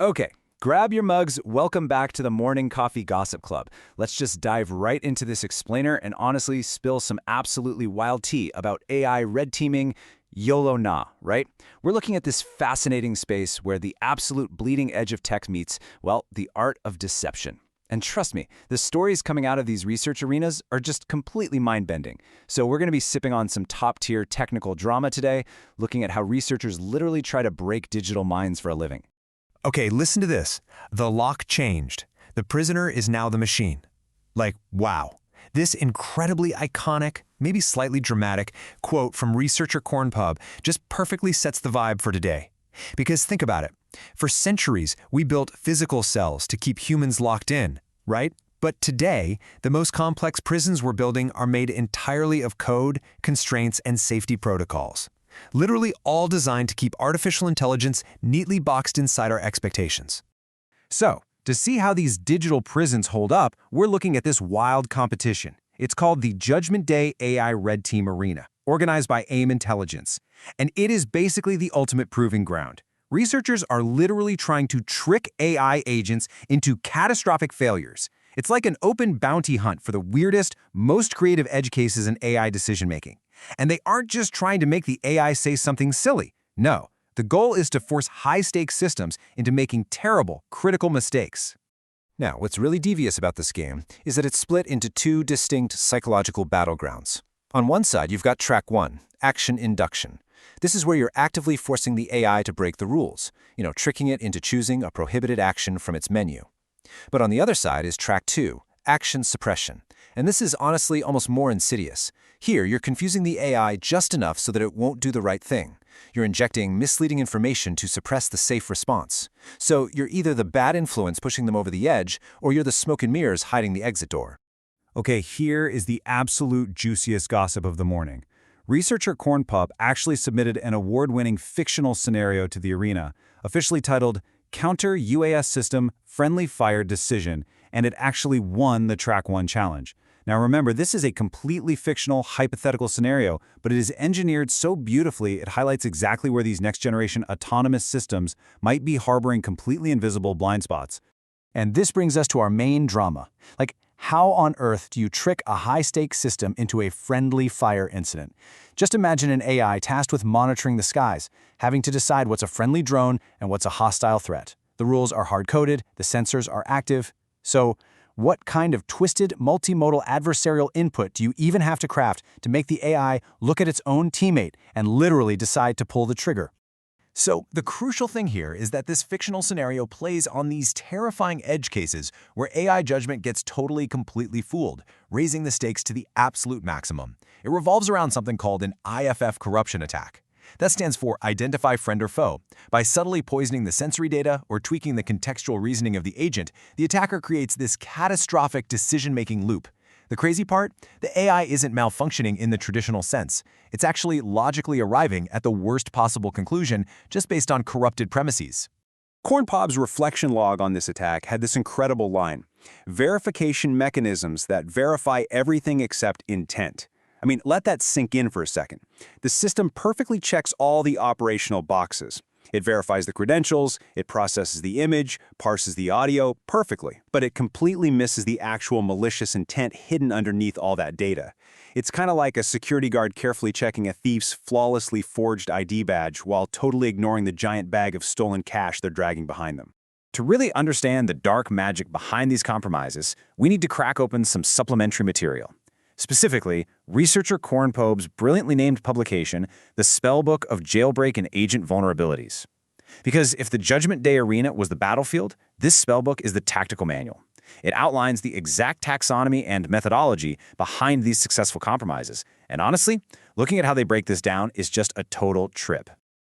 Okay, grab your mugs. Welcome back to the Morning Coffee Gossip Club. Let's just dive right into this explainer and honestly spill some absolutely wild tea about AI red teaming. YOLO nah, right? We're looking at this fascinating space where the absolute bleeding edge of tech meets, well, the art of deception. And trust me, the stories coming out of these research arenas are just completely mind-bending. So we're going to be sipping on some top-tier technical drama today, looking at how researchers literally try to break digital minds for a living. Okay, listen to this. The lock changed. The prisoner is now the machine. Like, wow. This incredibly iconic, maybe slightly dramatic, quote from researcher Cornpub just perfectly sets the vibe for today. Because think about it. For centuries, we built physical cells to keep humans locked in, right? But today, the most complex prisons we're building are made entirely of code, constraints, and safety protocols. Literally all designed to keep artificial intelligence neatly boxed inside our expectations. So, to see how these digital prisons hold up, we're looking at this wild competition. It's called the Judgment Day AI Red Team Arena, organized by AIM Intelligence. And it is basically the ultimate proving ground. Researchers are literally trying to trick AI agents into catastrophic failures. It's like an open bounty hunt for the weirdest, most creative edge cases in AI decision-making. And they aren't just trying to make the AI say something silly. No, the goal is to force high-stakes systems into making terrible, critical mistakes. Now, what's really devious about this game is that it's split into two distinct psychological battlegrounds. On one side, you've got track 1, action induction. This is where you're actively forcing the AI to break the rules, tricking it into choosing a prohibited action from its menu. But on the other side is track 2, action suppression. And this is honestly almost more insidious. Here, you're confusing the AI just enough so that it won't do the right thing. You're injecting misleading information to suppress the safe response. So you're either the bad influence pushing them over the edge, or you're the smoke and mirrors hiding the exit door. Okay, here is the absolute juiciest gossip of the morning. Researcher Cornpub actually submitted an award-winning fictional scenario to the arena, officially titled Counter-UAS System Friendly Fire Decision, and it actually won the Track 1 challenge. Now remember, this is a completely fictional, hypothetical scenario, but it is engineered so beautifully it highlights exactly where these next-generation autonomous systems might be harboring completely invisible blind spots. And this brings us to our main drama. How on earth do you trick a high-stakes system into a friendly fire incident? Just imagine an AI tasked with monitoring the skies, having to decide what's a friendly drone and what's a hostile threat. The rules are hard-coded, the sensors are active. So, what kind of twisted, multimodal adversarial input do you even have to craft to make the AI look at its own teammate and literally decide to pull the trigger? So, the crucial thing here is that this fictional scenario plays on these terrifying edge cases where AI judgment gets completely fooled, raising the stakes to the absolute maximum. It revolves around something called an IFF corruption attack. That stands for Identify Friend or Foe. By subtly poisoning the sensory data or tweaking the contextual reasoning of the agent, the attacker creates this catastrophic decision-making loop. The crazy part? The AI isn't malfunctioning in the traditional sense. It's actually logically arriving at the worst possible conclusion just based on corrupted premises. Cornpob's reflection log on this attack had this incredible line: verification mechanisms that verify everything except intent. Let that sink in for a second. The system perfectly checks all the operational boxes. It verifies the credentials, it processes the image, parses the audio perfectly, but it completely misses the actual malicious intent hidden underneath all that data. It's kind of like a security guard carefully checking a thief's flawlessly forged ID badge while totally ignoring the giant bag of stolen cash they're dragging behind them. To really understand the dark magic behind these compromises, we need to crack open some supplementary material. Specifically, researcher Cornpob's brilliantly named publication, The Spellbook of Jailbreak and Agent Vulnerabilities. Because if the Judgment Day arena was the battlefield, this spellbook is the tactical manual. It outlines the exact taxonomy and methodology behind these successful compromises. And honestly, looking at how they break this down is just a total trip.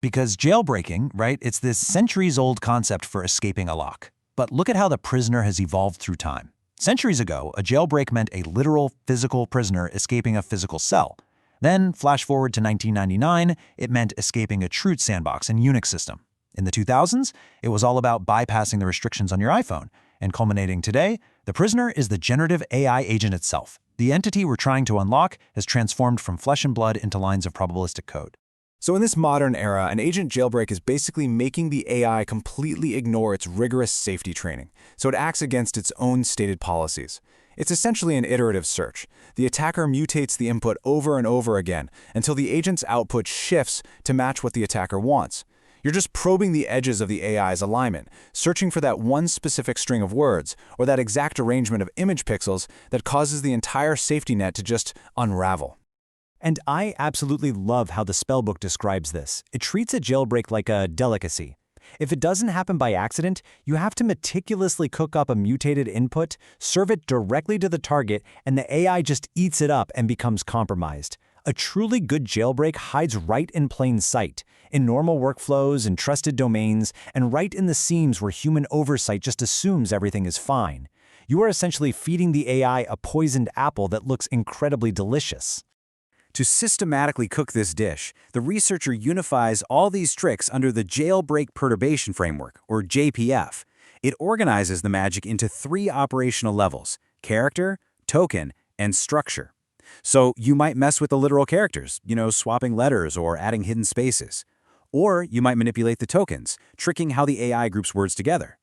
Because jailbreaking, right, it's this centuries-old concept for escaping a lock. But look at how the prisoner has evolved through time. Centuries ago, a jailbreak meant a literal, physical prisoner escaping a physical cell. Then, flash forward to 1999, it meant escaping a truth sandbox and Unix system. In the 2000s, it was all about bypassing the restrictions on your iPhone. And culminating today, the prisoner is the generative AI agent itself. The entity we're trying to unlock has transformed from flesh and blood into lines of probabilistic code. So in this modern era, an agent jailbreak is basically making the AI completely ignore its rigorous safety training, so it acts against its own stated policies. It's essentially an iterative search. The attacker mutates the input over and over again until the agent's output shifts to match what the attacker wants. You're just probing the edges of the AI's alignment, searching for that one specific string of words or that exact arrangement of image pixels that causes the entire safety net to just unravel. And I absolutely love how the spellbook describes this. It treats a jailbreak like a delicacy. If it doesn't happen by accident, you have to meticulously cook up a mutated input, serve it directly to the target, and the AI just eats it up and becomes compromised. A truly good jailbreak hides right in plain sight, in normal workflows and trusted domains, and right in the seams where human oversight just assumes everything is fine. You are essentially feeding the AI a poisoned apple that looks incredibly delicious. To systematically cook this dish, the researcher unifies all these tricks under the Jailbreak Perturbation Framework, or JPF. It organizes the magic into 3 operational levels: character, token, and structure. So you might mess with the literal characters, swapping letters or adding hidden spaces. Or you might manipulate the tokens, tricking how the AI groups words together.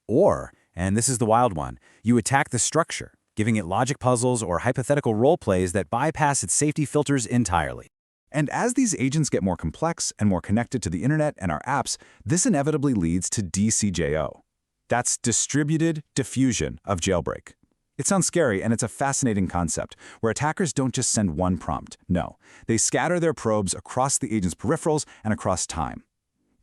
Or, and this is the wild one, you attack the structure, giving it logic puzzles or hypothetical role plays that bypass its safety filters entirely. And as these agents get more complex and more connected to the internet and our apps, this inevitably leads to DCJO. That's distributed diffusion of jailbreak. It sounds scary, and it's a fascinating concept, where attackers don't just send one prompt. No, they scatter their probes across the agent's peripherals and across time.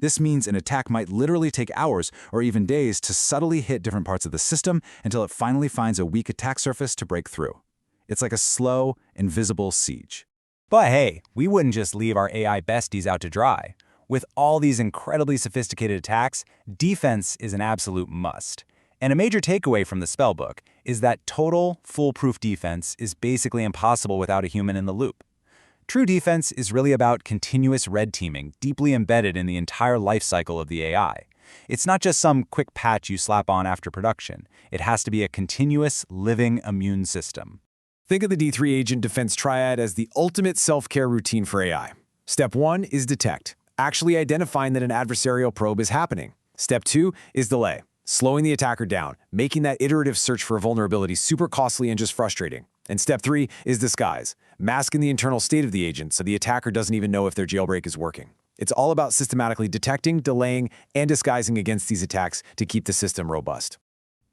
This means an attack might literally take hours or even days to subtly hit different parts of the system until it finally finds a weak attack surface to break through. It's like a slow, invisible siege. But hey, we wouldn't just leave our AI besties out to dry. With all these incredibly sophisticated attacks, defense is an absolute must. And a major takeaway from the spellbook is that total, foolproof defense is basically impossible without a human in the loop. True defense is really about continuous red teaming deeply embedded in the entire life cycle of the AI. It's not just some quick patch you slap on after production. It has to be a continuous, living immune system. Think of the D3 agent defense triad as the ultimate self-care routine for AI. Step 1 is detect, actually identifying that an adversarial probe is happening. Step 2 is delay, slowing the attacker down, making that iterative search for a vulnerability super costly and just frustrating. And step 3 is disguise, masking the internal state of the agent so the attacker doesn't even know if their jailbreak is working. It's all about systematically detecting, delaying, and disguising against these attacks to keep the system robust.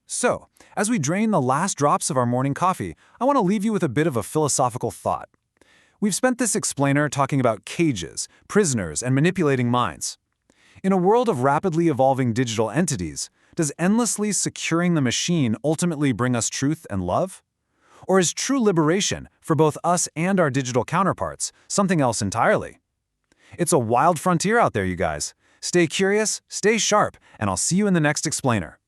So, as we drain the last drops of our morning coffee, I want to leave you with a bit of a philosophical thought. We've spent this explainer talking about cages, prisoners, and manipulating minds. In a world of rapidly evolving digital entities, does endlessly securing the machine ultimately bring us truth and love? Or is true liberation, for both us and our digital counterparts, something else entirely? It's a wild frontier out there, you guys. Stay curious, stay sharp, and I'll see you in the next explainer.